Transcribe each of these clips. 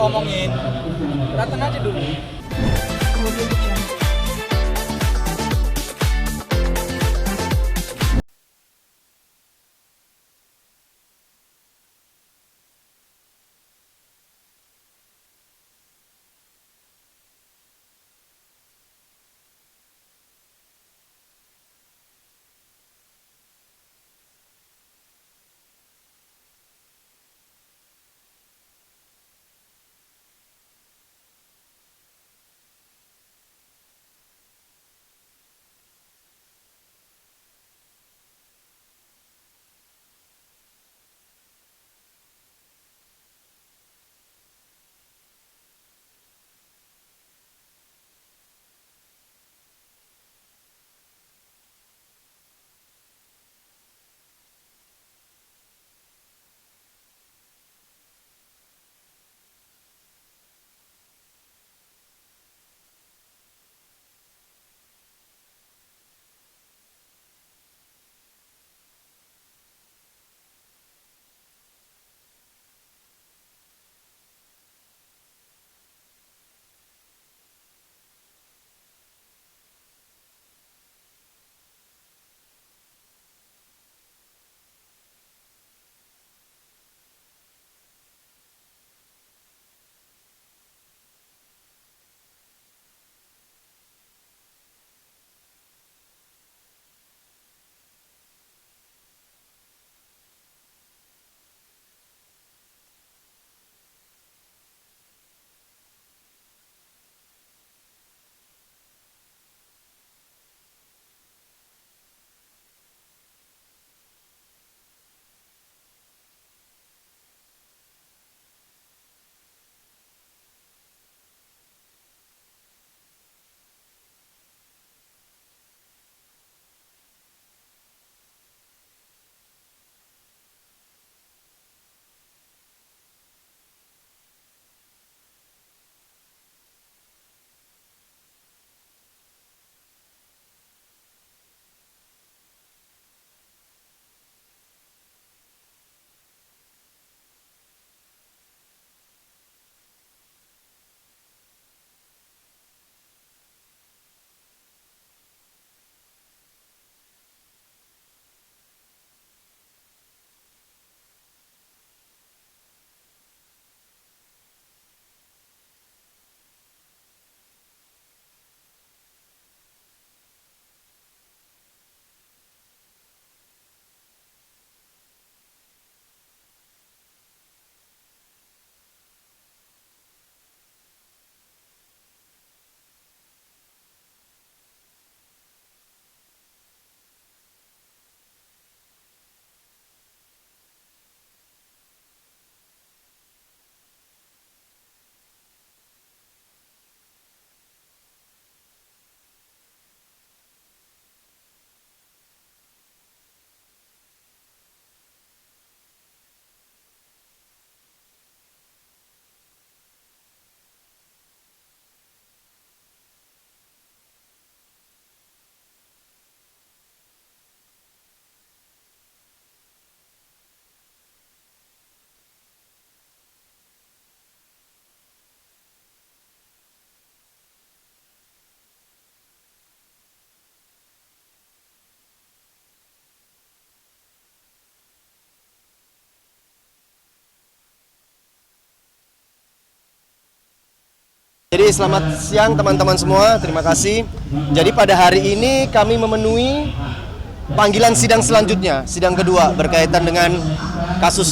omongin, datang aja dulu. Jadi selamat siang teman-teman semua, terima kasih. Jadi pada hari ini kami memenuhi panggilan sidang selanjutnya, sidang kedua berkaitan dengan kasus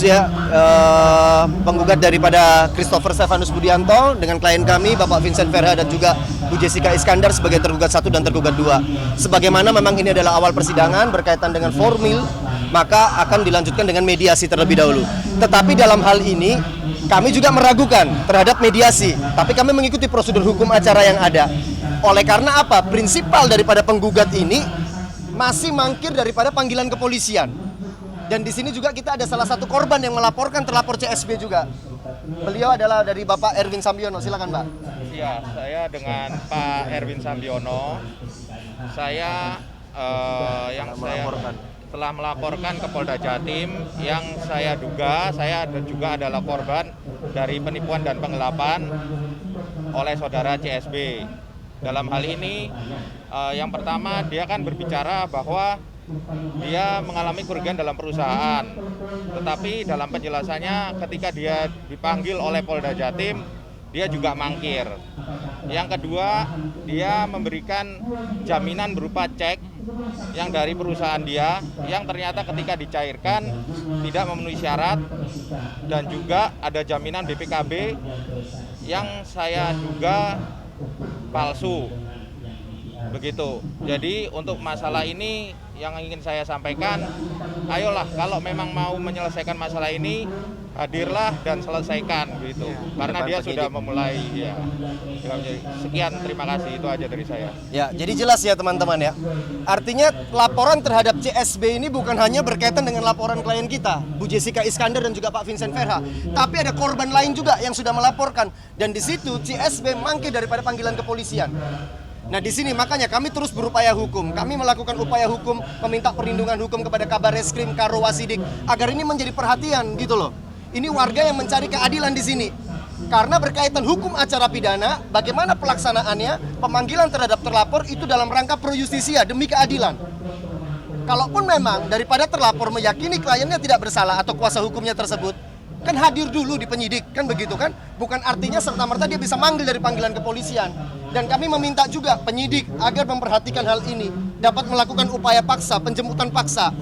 penggugat daripada Christopher Stefanus Budianto dengan klien kami Bapak Vincent Verha dan juga Bu Jessica Iskandar sebagai tergugat 1 dan tergugat 2. Sebagaimana memang ini adalah awal persidangan berkaitan dengan formil, maka akan dilanjutkan dengan mediasi terlebih dahulu. Tetapi dalam hal ini kami juga meragukan terhadap mediasi, tapi kami mengikuti prosedur hukum acara yang ada. Oleh karena apa? Prinsipal daripada penggugat ini masih mangkir daripada panggilan kepolisian. Dan di sini juga kita ada salah satu korban yang melaporkan terlapor CSB juga. Beliau adalah dari Bapak Erwin Sambiono, silakan Pak. Ya, saya dengan Pak Erwin Sambiono. Saya yang melaporkan. telah melaporkan ke Polda Jatim yang saya duga saya juga adalah korban dari penipuan dan penggelapan oleh saudara CSB. Dalam hal ini, yang pertama dia kan berbicara bahwa dia mengalami kerugian dalam perusahaan. Tetapi dalam penjelasannya ketika dia dipanggil oleh Polda Jatim, dia juga mangkir. Yang kedua, dia memberikan jaminan berupa cek yang dari perusahaan dia, yang ternyata ketika dicairkan tidak memenuhi syarat, dan juga ada jaminan BPKB yang saya duga palsu. Begitu. Jadi untuk masalah ini yang ingin saya sampaikan, ayolah kalau memang mau menyelesaikan masalah ini, hadirlah dan selesaikan gitu. Karena dia sudah memulai ya. Sekian, terima kasih, itu aja dari saya. Ya, jadi jelas ya teman-teman ya. Artinya laporan terhadap CSB ini bukan hanya berkaitan dengan laporan klien kita, Bu Jessica Iskandar dan juga Pak Vincent Verha, tapi ada korban lain juga yang sudah melaporkan, dan di situ CSB mangkir daripada panggilan kepolisian. Nah di sini makanya kami terus berupaya hukum. Kami melakukan upaya hukum, meminta perlindungan hukum kepada Kabar Reskrim Karo Wasidik agar ini menjadi perhatian gitu loh. Ini warga yang mencari keadilan di sini. Karena berkaitan hukum acara pidana, bagaimana pelaksanaannya, pemanggilan terhadap terlapor itu dalam rangka pro justisia demi keadilan. Kalaupun memang daripada terlapor meyakini kliennya tidak bersalah atau kuasa hukumnya tersebut, kan hadir dulu di penyidik, kan begitu kan? Bukan artinya serta-merta dia bisa manggil dari panggilan kepolisian. Dan kami meminta juga penyidik agar memperhatikan hal ini, dapat melakukan upaya paksa, penjemputan paksa.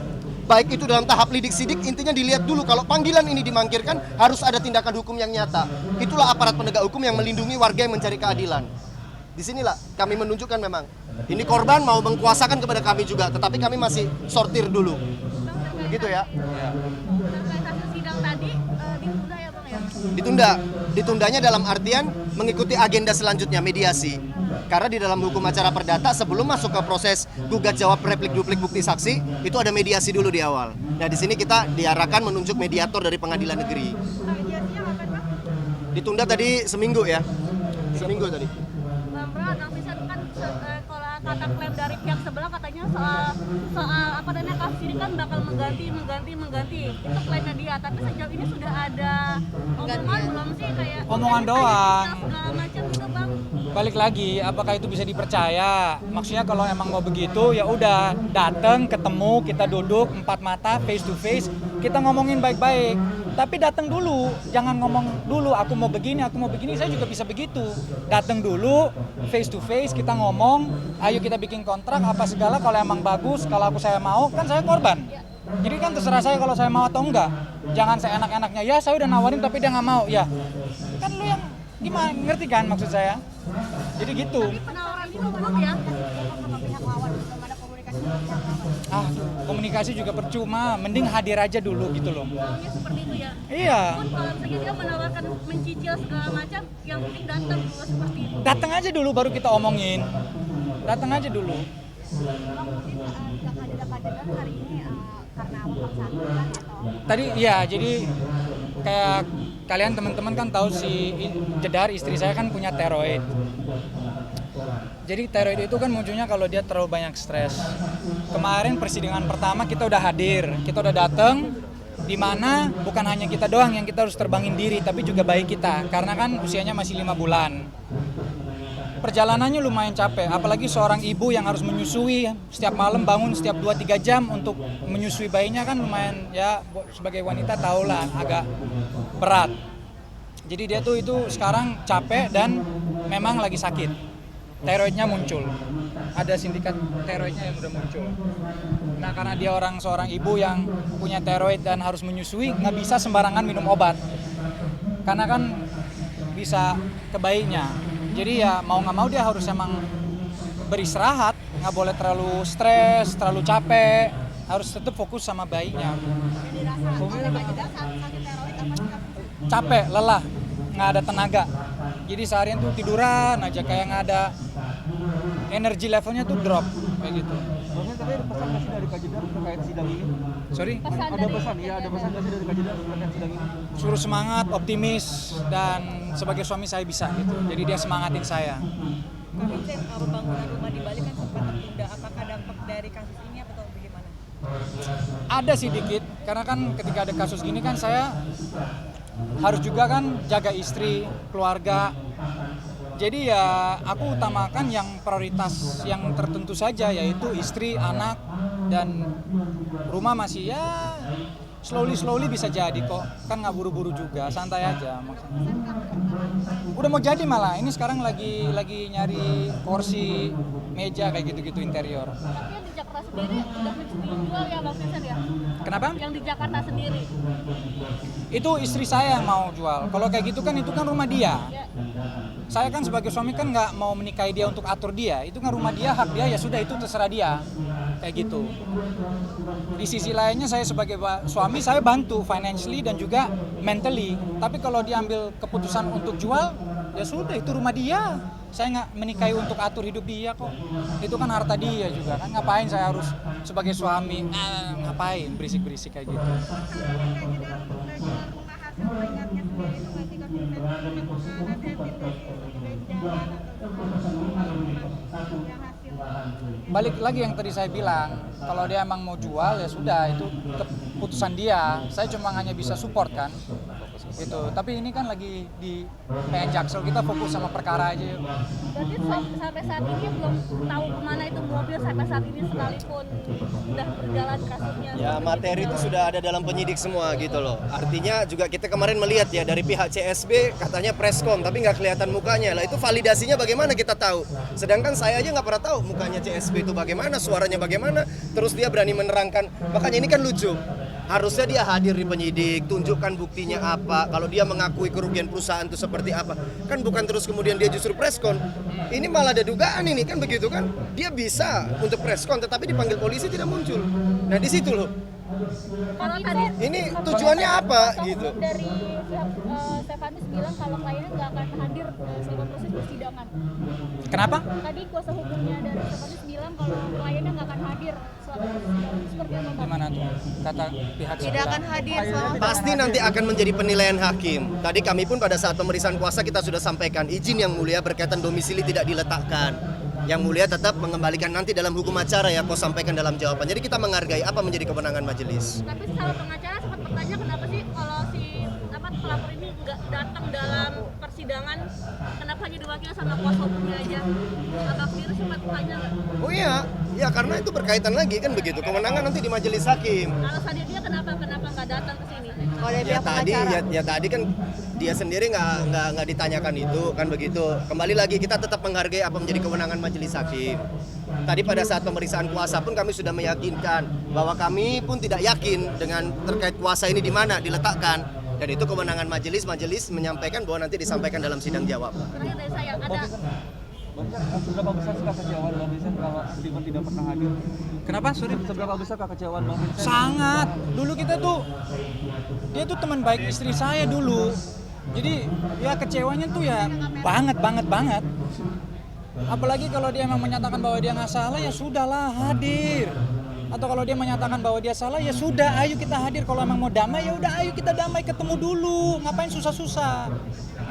Baik itu dalam tahap lidik sidik, intinya dilihat dulu kalau panggilan ini dimangkirkan, harus ada tindakan hukum yang nyata. Itulah aparat penegak hukum yang melindungi warga yang mencari keadilan. Disinilah kami menunjukkan memang, ini korban mau mengkuasakan kepada kami juga, tetapi kami masih sortir dulu. Begitu ya. Terkait hasil sidang tadi, ditunda ya Bang ya? Ditundanya dalam artian mengikuti agenda selanjutnya, mediasi. Karena di dalam hukum acara perdata sebelum masuk ke proses gugat jawab replik duplik bukti saksi, itu ada mediasi dulu di awal. Nah di sini kita diarahkan menunjuk mediator dari pengadilan negeri. Mediasinya kapan Bang? Ditunda tadi seminggu ya, seminggu tadi. Bang Bang bisa kan kalau kata klaim dari pihak sebelah katanya soal apa namanya kasus ini kan bakal mengganti. Itu klaimnya dia, tapi sejauh ini sudah ada omongan belum sih kayak Omongan doang. segala macam gitu Bang. Balik lagi, apakah itu bisa dipercaya? Maksudnya kalau emang mau begitu, ya udah datang, ketemu, kita duduk empat mata, face to face, kita ngomongin baik-baik. Tapi datang dulu, jangan ngomong dulu. Aku mau begini, saya juga bisa begitu. Datang dulu, face to face, kita ngomong. Ayo kita bikin kontrak apa segala. Kalau emang bagus, kalau saya mau, kan saya korban. Jadi kan terserah saya kalau saya mau atau enggak. Jangan saya enak-enaknya. Ya saya udah nawarin tapi dia nggak mau. Ya kan lu yang gimana, ngerti kan maksud saya? Jadi gitu. Tapi penawaran ini belum ya? Sama pihak lawan, belum ada komunikasi dengan pihak lawan. Komunikasi juga percuma. Mending hadir aja dulu gitu loh. Maunya seperti itu ya? Iya. Pun kalau misalnya dia menawarkan mencicil segala macam, yang penting datang dulu seperti itu. Datang aja dulu baru kita omongin. Datang aja dulu. Bang, mungkin kehadiran hari ini karena paksaan kan atau? Tadi iya, jadi kayak kalian teman-teman kan tahu si Jedar istri saya kan punya tiroid. Jadi tiroid itu kan munculnya kalau dia terlalu banyak stres. Kemarin persidangan pertama kita udah hadir, kita udah datang, di mana bukan hanya kita doang yang kita harus terbangin diri, tapi juga bayi kita, karena kan usianya masih 5 bulan. Perjalanannya lumayan capek, apalagi seorang ibu yang harus menyusui setiap malam bangun setiap 2-3 jam untuk menyusui bayinya kan lumayan ya, sebagai wanita tahulah agak berat. Jadi dia tuh itu sekarang capek dan memang lagi sakit. Tiroidnya muncul. Ada sindikat tiroidnya yang udah muncul. Nah karena dia seorang ibu yang punya tiroid dan harus menyusui, nggak bisa sembarangan minum obat. Karena kan bisa ke bayinya. Jadi ya mau nggak mau dia harus emang beristirahat, nggak boleh terlalu stres, terlalu capek, harus tetap fokus sama bayinya. Capek, lelah, nggak ada tenaga. Jadi seharian tuh tiduran aja, kayak nggak ada energi levelnya tuh drop kayak gitu. Maksudnya tapi ada pesan nggak sih dari Kak Jedar terkait sidang ini? Sorry? Ada pesan nggak sih dari Kak Jedar terkait sidang ini? Suruh semangat, optimis, dan sebagai suami saya bisa gitu. Jadi dia semangatin saya. Kak Vincent, pembangunan rumah di Bali kan sempat tertunda. Apakah dampak dari kasus ini atau bagaimana? Ada sih dikit, karena kan ketika ada kasus gini kan saya harus juga kan jaga istri, keluarga. Jadi ya aku utamakan yang prioritas yang tertentu saja, yaitu istri, anak, dan rumah masih ya slowly bisa jadi kok. Kan nggak buru-buru juga, santai aja. Udah mau jadi malah, ini sekarang lagi nyari kursi, meja kayak gitu-gitu interior. Tapi yang di Jakarta sendiri udah dijual ya Bang Vincent ya? Kenapa? Yang di Jakarta sendiri. Itu istri saya yang mau jual. Kalau kayak gitu kan itu kan rumah dia. Ya. Saya kan sebagai suami kan nggak mau menikahi dia untuk atur dia. Itu kan rumah dia, hak dia, ya sudah itu terserah dia. Kayak gitu. Di sisi lainnya saya sebagai suami saya bantu financially dan juga mentally. Tapi kalau dia ambil keputusan untuk jual, ya sudah itu rumah dia. Saya nggak menikahi untuk atur hidup dia kok. Itu kan harta dia juga kan. Ngapain saya harus sebagai suami ngapain berisik-berisik kayak gitu. Balik lagi yang tadi saya bilang, kalau dia emang mau jual ya sudah itu keputusan dia. Saya cuma hanya bisa support kan. Gitu. Tapi ini kan lagi di PN Jaksel, kita fokus sama perkara aja. Berarti sampai saat ini belum tahu kemana itu mobil sampai saat ini sekalipun udah berjalan kasusnya. Ya materi itu sudah ada dalam penyidik semua gitu loh. Artinya juga kita kemarin melihat ya dari pihak CSB katanya presscom tapi nggak kelihatan mukanya. Lah itu validasinya bagaimana kita tahu? Sedangkan saya aja nggak pernah tahu mukanya CSB itu bagaimana, suaranya bagaimana. Terus dia berani menerangkan. Makanya ini kan lucu. Harusnya dia hadir di penyidik, tunjukkan buktinya apa. Kalau dia mengakui kerugian perusahaan itu seperti apa. Kan bukan terus kemudian dia justru preskon. Ini malah ada dugaan ini kan begitu kan. Dia bisa untuk preskon tetapi dipanggil polisi tidak muncul. Nah di situ loh. Kalau tadi Ini tujuannya apa gitu. dari pihak Stefanus bilang kalau kliennya nggak akan hadir selama proses persidangan. Kenapa? Tadi kuasa hukumnya dari Stefanus bilang kalau kliennya nggak akan hadir selama persidangan. Seperti apa? Gimana tuh kata pihak Tidak akan hadir selama Pasti nanti akan menjadi penilaian hakim. Tadi kami pun pada saat pemeriksaan kuasa kita sudah sampaikan izin yang mulia berkaitan domisili tidak diletakkan. Yang mulia tetap mengembalikan nanti dalam hukum acara ya kau sampaikan dalam jawaban. Jadi kita menghargai apa menjadi kewenangan majelis. Tapi secara pengacara sempat bertanya kenapa sih kalau si pelapor ini nggak datang dalam persidangan, kenapa hanya diwakili sama kuasa hukumnya aja? Abang sendiri sempat bertanya nggak? Oh iya, ya karena itu berkaitan lagi kan begitu. Kewenangan nanti di majelis hakim. Alasannya dia kenapa nggak datang ke sini? kalau dari Ya pihak tadi pengacara. tadi kan dia sendiri nggak ditanyakan itu kan begitu. Kembali lagi kita tetap menghargai apa menjadi kewenangan majelis hakim. Tadi pada saat pemeriksaan kuasa pun kami sudah meyakinkan bahwa kami pun tidak yakin dengan terkait kuasa ini di mana diletakkan dan itu kewenangan majelis menyampaikan bahwa nanti disampaikan dalam sidang jawab. Terakhir dari saya ada Seberapa besar sih kekecewaan Bang Vincent kalau Steven tidak pernah hadir? Kenapa? Sorry. Seberapa besar kekecewaan Bang Vincent? Sangat. Dulu kita tuh dia tuh teman baik istri saya dulu. Jadi ya kecewanya tuh ya banget. Apalagi kalau dia memang menyatakan bahwa dia nggak salah ya sudahlah hadir. Atau kalau dia menyatakan bahwa dia salah ya sudah ayo kita hadir. Kalau emang mau damai ya udah ayo kita damai ketemu dulu. Ngapain susah-susah?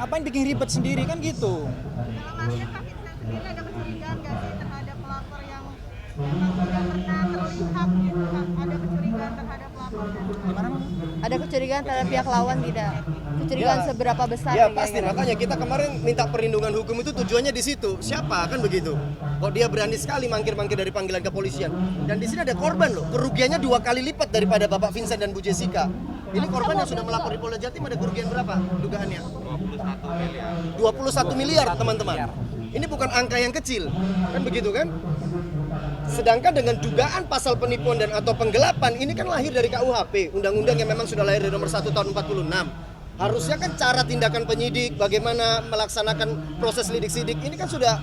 Ngapain bikin ribet sendiri kan gitu. Kalau Mas Kak Vincent sendiri ada kecurigaan nggak sih terhadap pelapor yang memang sudah pernah terlihat gitu Kak? Ada kecurigaan terhadap pelapor? Gimana Mam? Ada kecurigaan terhadap pihak lawan tidak? Kecurigaan Ya. seberapa besar? Ya kira-kira? pasti, makanya kita kemarin minta perlindungan hukum itu tujuannya di situ. Siapa kan begitu? Kok dia berani sekali mangkir-mangkir dari panggilan kepolisian. Dan di sini ada korban loh, kerugiannya 2 kali lipat daripada Bapak Vincent dan Bu Jessica. Ini korban yang sudah melapor di Polda Jatim ada kerugian berapa dugaannya? 21 miliar teman-teman. Ini bukan angka yang kecil, kan begitu kan? Sedangkan dengan dugaan pasal penipuan dan atau penggelapan ini kan lahir dari KUHP, undang-undang yang memang sudah lahir dari nomor 1 tahun 46. Harusnya kan cara tindakan penyidik, bagaimana melaksanakan proses lidik-sidik ini kan sudah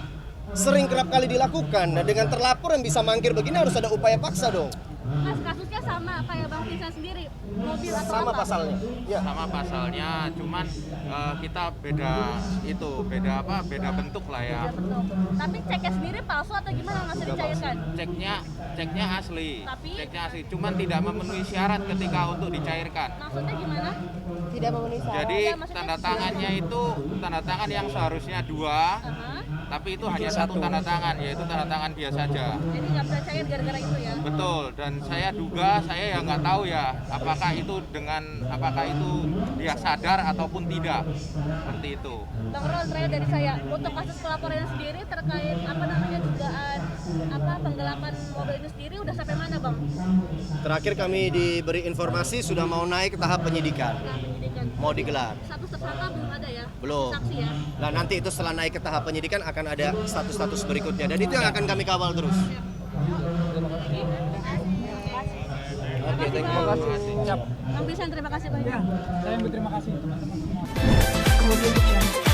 sering kerap kali dilakukan. Nah dengan terlapor yang bisa mangkir begini harus ada upaya paksa dong. Mas, kasusnya sama kayak Bang Vincent sendiri, mobil atau Sama apa? pasalnya. Ya. Sama pasalnya, cuman kita beda bentuk lah ya. Beda bentuk. Tapi ceknya sendiri palsu atau gimana masih dicairkan? Ceknya asli, Tapi? ceknya asli, cuman tidak memenuhi syarat ketika untuk dicairkan. Maksudnya gimana? Tidak memenuhi syarat. Jadi Ya, maksudnya tanda tangannya itu tanda tangan yang seharusnya 2, Aha. tapi itu hanya 1 tanda tangan, yaitu tanda tangan biasa saja. Jadi nggak bisa cair gara-gara itu ya? Betul, dan saya duga, saya ya nggak tahu ya apakah itu dia sadar ataupun tidak, seperti itu. Bang Rol, terakhir dari saya, untuk kasus pelaporannya sendiri terkait dugaan penggelapan mobil itu sendiri udah sampai mana, Bang? Terakhir kami diberi informasi sudah mau naik ke tahap penyidikan, Nah, penyidikan. mau digelar. Status tersangka belum ada ya? Belum. Saksi ya? Nah nanti itu setelah naik ke tahap penyidikan akan ada status-status berikutnya dan itu yang akan kami kawal terus. Oke, Terima kasih. Siap. Bang Bisan, terima kasih banyak. Saya yang berterima kasih teman-teman semua.